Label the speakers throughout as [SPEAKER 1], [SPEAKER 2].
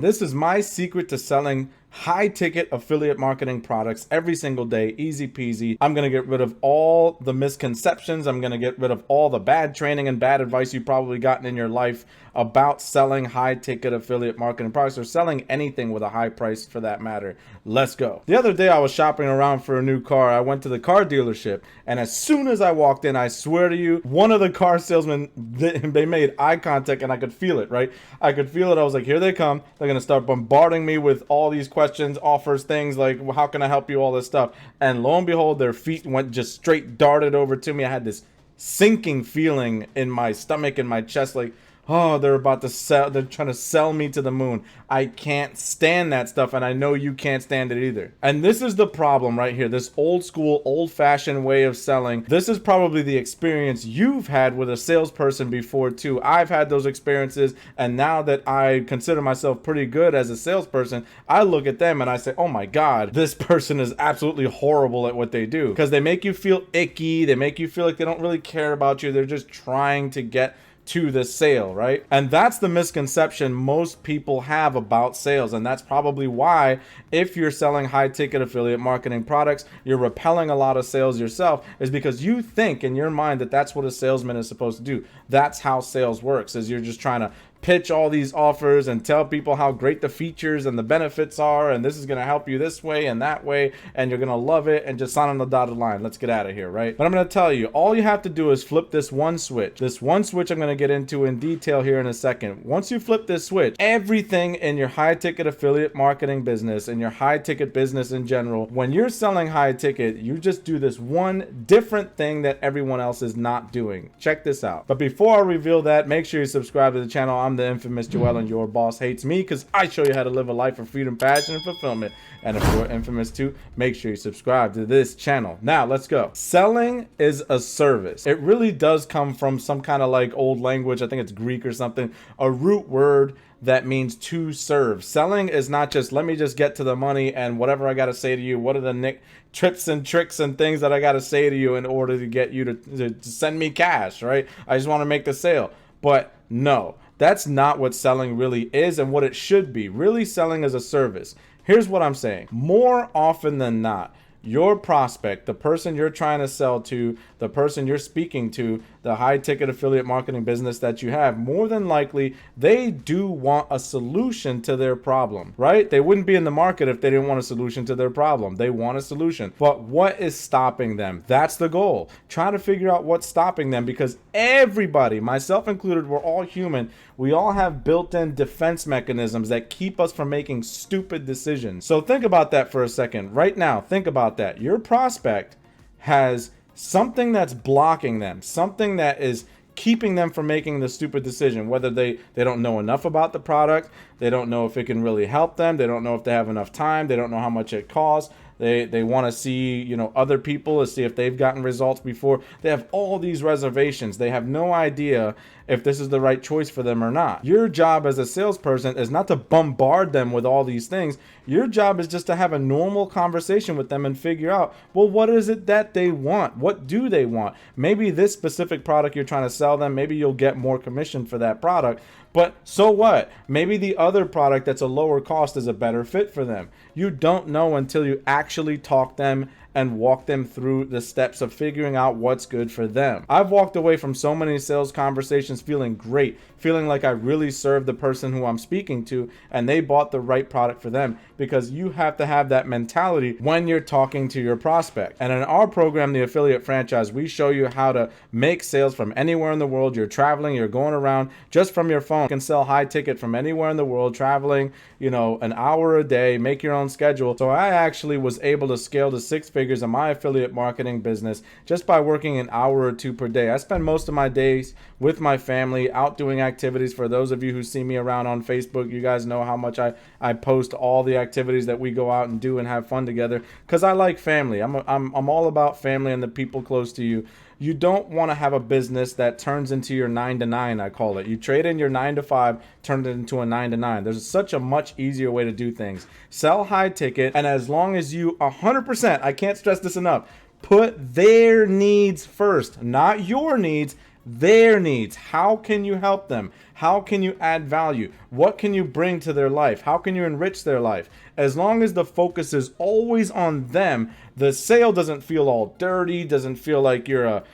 [SPEAKER 1] This is my secret to selling high ticket affiliate marketing products every single day. Easy peasy. I'm going to get rid of all the misconceptions. I'm going to get rid of all the bad training and bad advice you've probably gotten in your life about selling high ticket affiliate marketing products or selling anything with a high price for that matter. Let's go. The other day I was shopping around for a new car. I went to the car dealership, and as soon as I walked in, I swear to you, one of the car salesmen, they made eye contact, and I could feel it, right? I could feel it. I was like, here they come. They're going to start bombarding me with all these questions, offers, things like, well, how can I help you, all this stuff. And lo and behold, their feet went just straight darted over to me. I had this sinking feeling in my stomach and my chest, like, oh, they're about to sell, they're trying to sell me to the moon. I can't stand that stuff, and I know you can't stand it either. And this is the problem right here, this old school, old-fashioned way of selling. This is probably the experience you've had with a salesperson before too. I've had those experiences, and now that I consider myself pretty good as a salesperson, I look at them and I say, oh my God, this person is absolutely horrible at what they do. Because they make you feel icky, they make you feel like they don't really care about you, they're just trying to get to the sale, right? And that's the misconception most people have about sales. And that's probably why, if you're selling high ticket affiliate marketing products, you're repelling a lot of sales yourself, is because you think in your mind that that's what a salesman is supposed to do. That's how sales works, is you're just trying to pitch all these offers and tell people how great the features and the benefits are, and this is going to help you this way and that way, and you're going to love it, and just sign on the dotted line. Let's get out of here, right? But I'm going to tell you, all you have to do is flip this one switch. This one switch I'm going to get into in detail here in a second. Once you flip this switch, everything in your high ticket affiliate marketing business and your high ticket business in general, when you're selling high ticket, you just do this one different thing that everyone else is not doing. Check this out. But before I reveal that, make sure you subscribe to the channel. I'm the infamous Joel, and your boss hates me because I show you how to live a life of freedom, passion, and fulfillment. And if you're infamous too, make sure you subscribe to this channel. Now let's go. Selling is a service. It really does come from some kind of like old language. I think it's Greek or something, a root word that means to serve. Selling is not just, let me just get to the money and whatever I got to say to you, what are the tips and tricks and things that I got to say to you in order to get you to send me cash, right? I just want to make the sale. But no, that's not what selling really is and what it should be. Really, selling is a service. Here's what I'm saying. More often than not, your prospect, the person you're trying to sell to, the person you're speaking to, the high ticket affiliate marketing business that you have, more than likely, they do want a solution to their problem, right? They wouldn't be in the market if they didn't want a solution to their problem. They want a solution. But what is stopping them? That's the goal. Try to figure out what's stopping them, because everybody, myself included, we're all human. We all have built-in defense mechanisms that keep us from making stupid decisions. So think about that for a second. Right now, think about that. Your prospect has something that's blocking them, something that is keeping them from making the stupid decision, whether they don't know enough about the product, they don't know if it can really help them, they don't know if they have enough time, they don't know how much it costs, they want to see, you know, other people to see if they've gotten results before. They have all these reservations. They have no idea if this is the right choice for them or not. Your job as a salesperson is not to bombard them with all these things. Your job is just to have a normal conversation with them and figure out, well, what is it that they want? What do they want? Maybe this specific product you're trying to sell them, maybe you'll get more commission for that product. But so what? Maybe the other product that's a lower cost is a better fit for them. You don't know until you actually talk them and walk them through the steps of figuring out what's good for them. I've walked away from so many sales conversations feeling great, feeling like I really served the person who I'm speaking to and they bought the right product for them, because you have to have that mentality when you're talking to your prospect. And in our program, the Affiliate Franchise, we show you how to make sales from anywhere in the world. You're traveling, you're going around just from your phone. You can sell high ticket from anywhere in the world, traveling, you know, an hour a day, make your own schedule. So I actually was able to scale to 6 figures in my affiliate marketing business just by working an hour or two per day. I spend most of my days with my family out doing activities. For those of you who see me around on Facebook, you guys know how much I post all the activities that we go out and do and have fun together, because I like family. I'm all about family and the people close to you. You don't want to have a business that turns into your 9 to 9, I call it. You trade in your 9 to 5, turn it into a 9 to 9. There's such a much easier way to do things. Sell high ticket, and as long as you 100%, I can't stress this enough, put their needs first, not your needs, their needs. How can you help them? How can you add value? What can you bring to their life? How can you enrich their life? As long as the focus is always on them, the sale doesn't feel all dirty, doesn't feel like you're a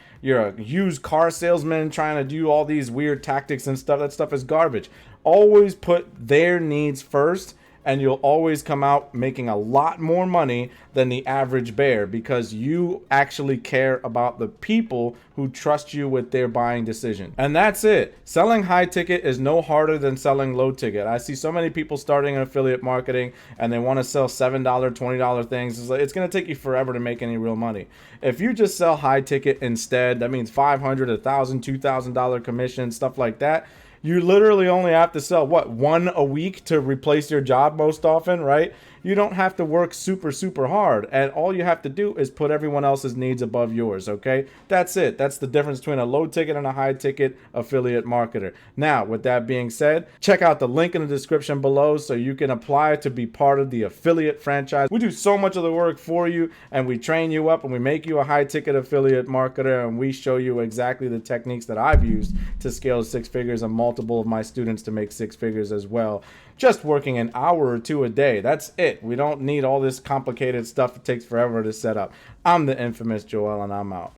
[SPEAKER 1] used car salesman trying to do all these weird tactics and stuff. That stuff is garbage. Always put their needs first, and you'll always come out making a lot more money than the average bear, because you actually care about the people who trust you with their buying decision. And that's it. Selling high ticket is no harder than selling low ticket. I see so many people starting in affiliate marketing and they want to sell $7, $20 things. It's going to take you forever to make any real money. If you just sell high ticket instead, that means $500, $1,000, $2,000 commission, stuff like that. You literally only have to sell, what, one a week to replace your job most often, right? You don't have to work super, super hard. And all you have to do is put everyone else's needs above yours, okay? That's it. That's the difference between a low ticket and a high ticket affiliate marketer. Now, with that being said, check out the link in the description below so you can apply to be part of the affiliate franchise. We do so much of the work for you, and we train you up, and we make you a high ticket affiliate marketer, and we show you exactly the techniques that I've used to scale 6 figures, and multiple of my students to make 6 figures as well. Just working an hour or two a day. That's it. We don't need all this complicated stuff. It takes forever to set up. I'm the infamous Joel, and I'm out.